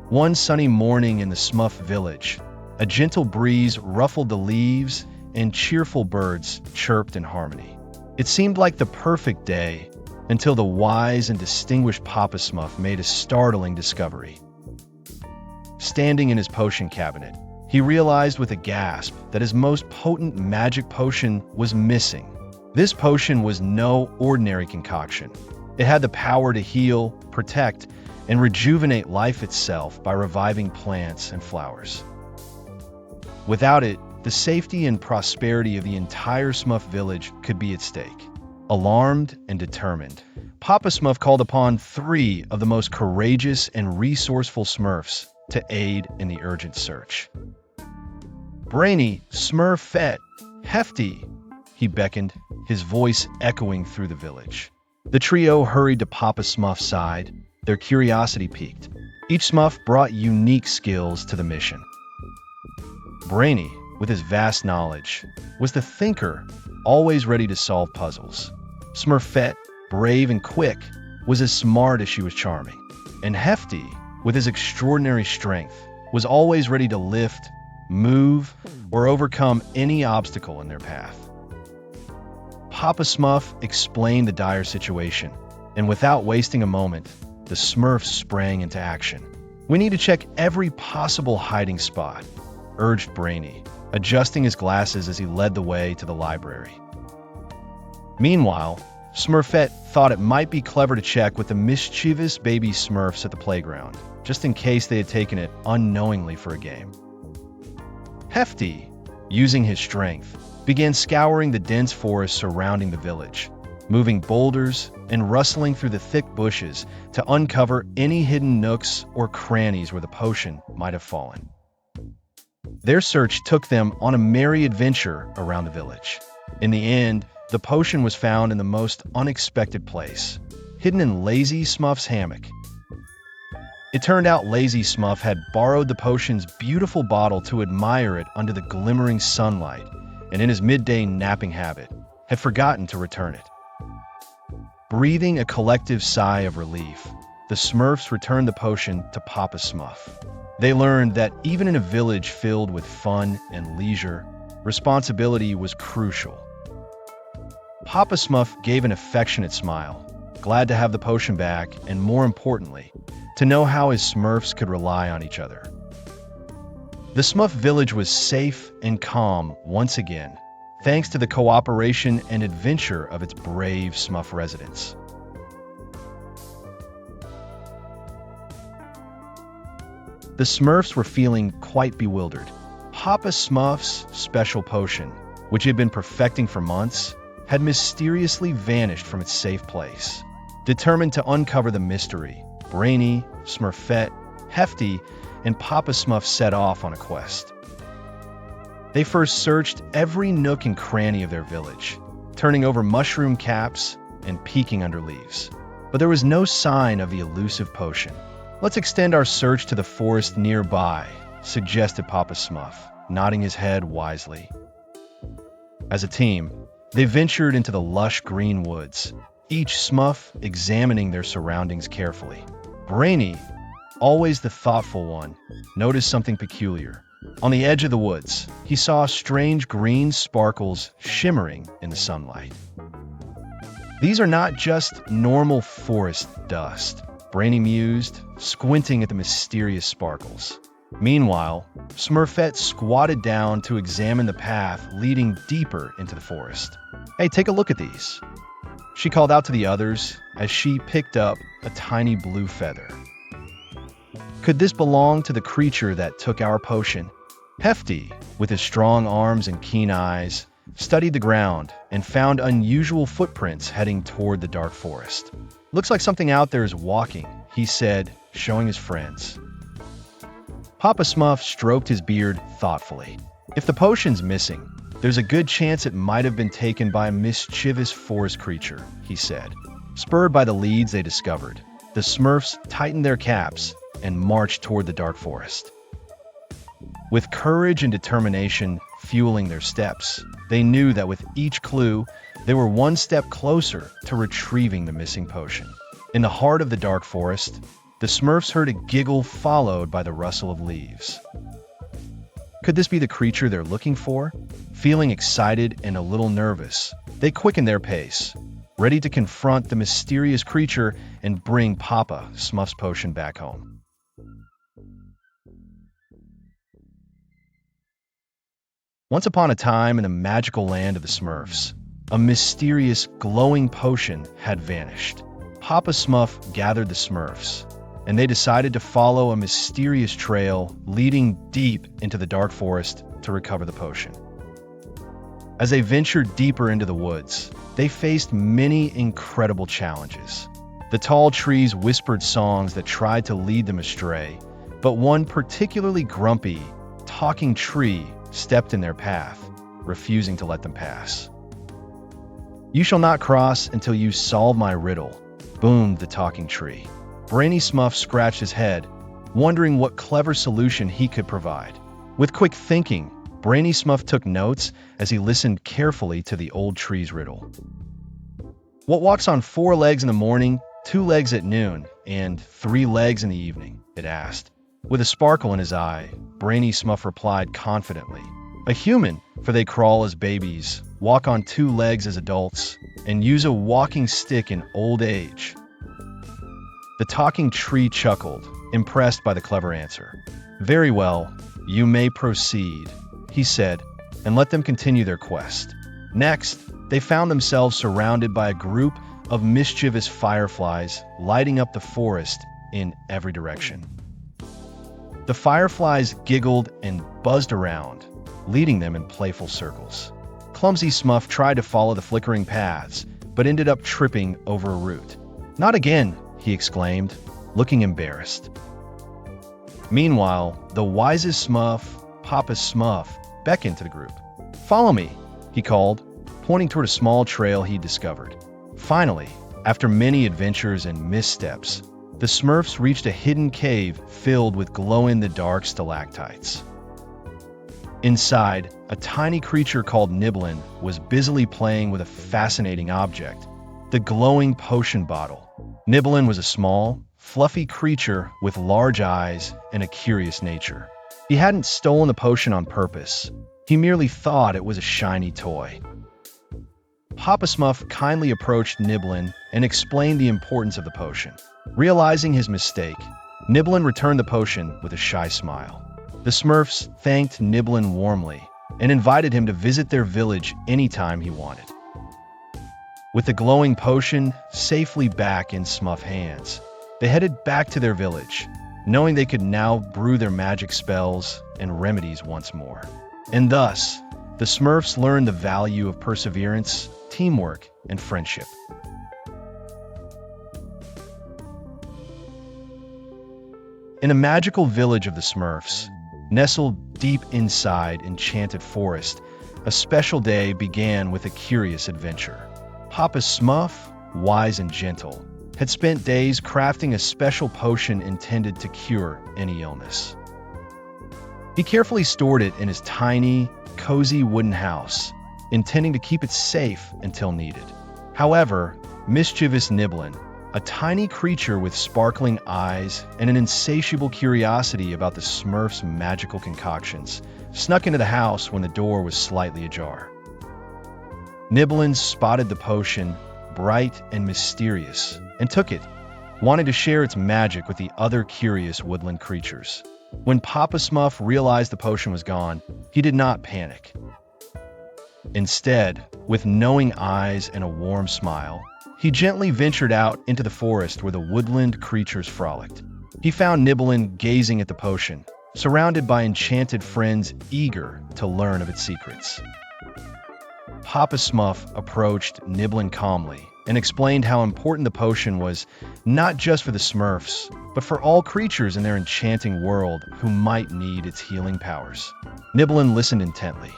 One sunny morning in the Smurf Village, a gentle breeze ruffled the leaves and cheerful birds chirped in harmony. It seemed like the perfect day until the wise and distinguished Papa Smurf made a startling discovery. Standing in his potion cabinet, he realized with a gasp that his most potent magic potion was missing. This potion was no ordinary concoction. It had the power to heal, protect, and rejuvenate life itself by reviving plants and flowers. Without it, the safety and prosperity of the entire Smurf village could be at stake. Alarmed and determined, Papa Smurf called upon three of the most courageous and resourceful Smurfs to aid in the urgent search. Brainy, Smurfette, Hefty, he beckoned, his voice echoing through the village. The trio hurried to Papa Smurf's side, their curiosity piqued. Each Smurf brought unique skills to the mission. Brainy, with his vast knowledge, was the thinker, always ready to solve puzzles. Smurfette, brave and quick, was as smart as she was charming. And Hefty, with his extraordinary strength, was always ready to lift, move, or overcome any obstacle in their path. Papa Smurf explained the dire situation, and without wasting a moment, the Smurfs sprang into action. "We need to check every possible hiding spot," urged Brainy, adjusting his glasses as he led the way to the library. Meanwhile, Smurfette thought it might be clever to check with the mischievous baby Smurfs at the playground, just in case they had taken it unknowingly for a game. Hefty, using his strength, began scouring the dense forest surrounding the village, moving boulders and rustling through the thick bushes to uncover any hidden nooks or crannies where the potion might have fallen. Their search took them on a merry adventure around the village. In the end, the potion was found in the most unexpected place, hidden in Lazy Smurf's hammock. It turned out Lazy Smurf had borrowed the potion's beautiful bottle to admire it under the glimmering sunlight, and in his midday napping habit, had forgotten to return it. Breathing a collective sigh of relief, the Smurfs returned the potion to Papa Smurf. They learned that even in a village filled with fun and leisure, responsibility was crucial. Papa Smurf gave an affectionate smile, glad to have the potion back, and more importantly, to know how his Smurfs could rely on each other. The Smurf village was safe and calm once again, thanks to the cooperation and adventure of its brave Smurf residents. The Smurfs were feeling quite bewildered. Papa Smurf's special potion, which he had been perfecting for months, had mysteriously vanished from its safe place. Determined to uncover the mystery, Brainy, Smurfette, Hefty, and Papa Smurf set off on a quest. They first searched every nook and cranny of their village, turning over mushroom caps and peeking under leaves. But there was no sign of the elusive potion. "Let's extend our search to the forest nearby," suggested Papa Smurf, nodding his head wisely. As a team, they ventured into the lush green woods, each Smurf examining their surroundings carefully. Brainy, always the thoughtful one, noticed something peculiar. On the edge of the woods, he saw strange green sparkles shimmering in the sunlight. "These are not just normal forest dust," Brainy mused, squinting at the mysterious sparkles. Meanwhile, Smurfette squatted down to examine the path leading deeper into the forest. "Hey, take a look at these," she called out to the others as she picked up a tiny blue feather. "Could this belong to the creature that took our potion?" Hefty, with his strong arms and keen eyes, studied the ground and found unusual footprints heading toward the dark forest. "Looks like something out there is walking," he said, showing his friends. Papa Smurf stroked his beard thoughtfully. "If the potion's missing, there's a good chance it might have been taken by a mischievous forest creature," he said. Spurred by the leads they discovered, the Smurfs tightened their caps and marched toward the dark forest. With courage and determination fueling their steps, they knew that with each clue, they were one step closer to retrieving the missing potion. In the heart of the dark forest, the Smurfs heard a giggle followed by the rustle of leaves. Could this be the creature they're looking for? Feeling excited and a little nervous, they quickened their pace, ready to confront the mysterious creature and bring Papa Smurf's potion back home. Once upon a time in the magical land of the Smurfs, a mysterious glowing potion had vanished. Papa Smurf gathered the Smurfs, and they decided to follow a mysterious trail leading deep into the dark forest to recover the potion. As they ventured deeper into the woods, they faced many incredible challenges. The tall trees whispered songs that tried to lead them astray, but one particularly grumpy, talking tree stepped in their path, refusing to let them pass. "You shall not cross until you solve my riddle," boomed the talking tree. Brainy Smurf scratched his head, wondering what clever solution he could provide. With quick thinking, Brainy Smurf took notes as he listened carefully to the old tree's riddle. "What walks on 4 legs in the morning, 2 legs at noon, and 3 legs in the evening?" it asked. With a sparkle in his eye, Brainy Smurf replied confidently, "A human, for they crawl as babies, walk on 2 legs as adults, and use a walking stick in old age." The talking tree chuckled, impressed by the clever answer. "Very well, you may proceed," he said, and let them continue their quest. Next, they found themselves surrounded by a group of mischievous fireflies lighting up the forest in every direction. The fireflies giggled and buzzed around, leading them in playful circles. Clumsy Smurf tried to follow the flickering paths, but ended up tripping over a root. "Not again," he exclaimed, looking embarrassed. Meanwhile, the wisest Smurf, Papa Smurf, beckoned to the group. "Follow me," he called, pointing toward a small trail he discovered. Finally, after many adventures and missteps, the Smurfs reached a hidden cave filled with glow-in-the-dark stalactites. Inside, a tiny creature called Nibblin was busily playing with a fascinating object, the glowing potion bottle. Nibblin was a small, fluffy creature with large eyes and a curious nature. He hadn't stolen the potion on purpose. He merely thought it was a shiny toy. Papa Smurf kindly approached Nibblin and explained the importance of the potion. Realizing his mistake, Nibblin returned the potion with a shy smile. The Smurfs thanked Nibblin warmly and invited him to visit their village anytime he wanted. With the glowing potion safely back in Smurf hands, they headed back to their village, knowing they could now brew their magic spells and remedies once more. And thus, the Smurfs learned the value of perseverance, teamwork, and friendship. In a magical village of the Smurfs, nestled deep inside enchanted forest, a special day began with a curious adventure. Papa Smurf, wise and gentle, had spent days crafting a special potion intended to cure any illness. He carefully stored it in his tiny, cozy wooden house, intending to keep it safe until needed. However, mischievous Nibblin, a tiny creature with sparkling eyes and an insatiable curiosity about the Smurf's magical concoctions, snuck into the house when the door was slightly ajar. Nibblin spotted the potion, bright and mysterious, and took it, wanting to share its magic with the other curious woodland creatures. When Papa Smurf realized the potion was gone, he did not panic. Instead, with knowing eyes and a warm smile, he gently ventured out into the forest where the woodland creatures frolicked. He found Nibblin gazing at the potion, surrounded by enchanted friends eager to learn of its secrets. Papa Smurf approached Nibblin calmly and explained how important the potion was not just for the Smurfs, but for all creatures in their enchanting world who might need its healing powers. Nibblin listened intently.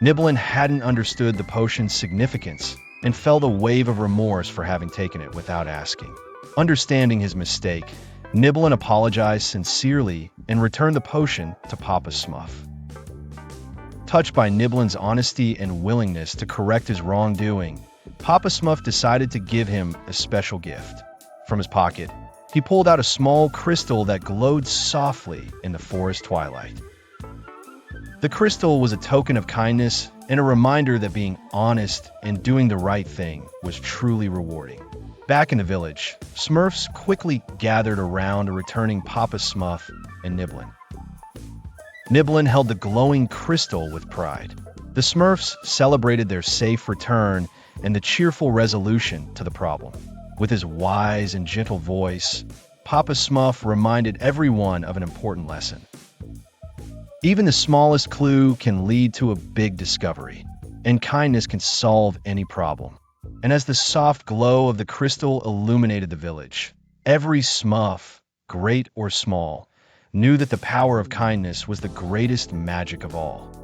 Nibblin hadn't understood the potion's significance and felt a wave of remorse for having taken it without asking. Understanding his mistake, Nibblin apologized sincerely and returned the potion to Papa Smurf. Touched by Nibblin's honesty and willingness to correct his wrongdoing, Papa Smurf decided to give him a special gift. From his pocket, he pulled out a small crystal that glowed softly in the forest twilight. The crystal was a token of kindness and a reminder that being honest and doing the right thing was truly rewarding. Back in the village, Smurfs quickly gathered around a returning Papa Smurf and Nibblin. Nibblin held the glowing crystal with pride. The Smurfs celebrated their safe return and the cheerful resolution to the problem. With his wise and gentle voice, Papa Smurf reminded everyone of an important lesson. Even the smallest clue can lead to a big discovery, and kindness can solve any problem. And as the soft glow of the crystal illuminated the village, every Smurf, great or small, knew that the power of kindness was the greatest magic of all.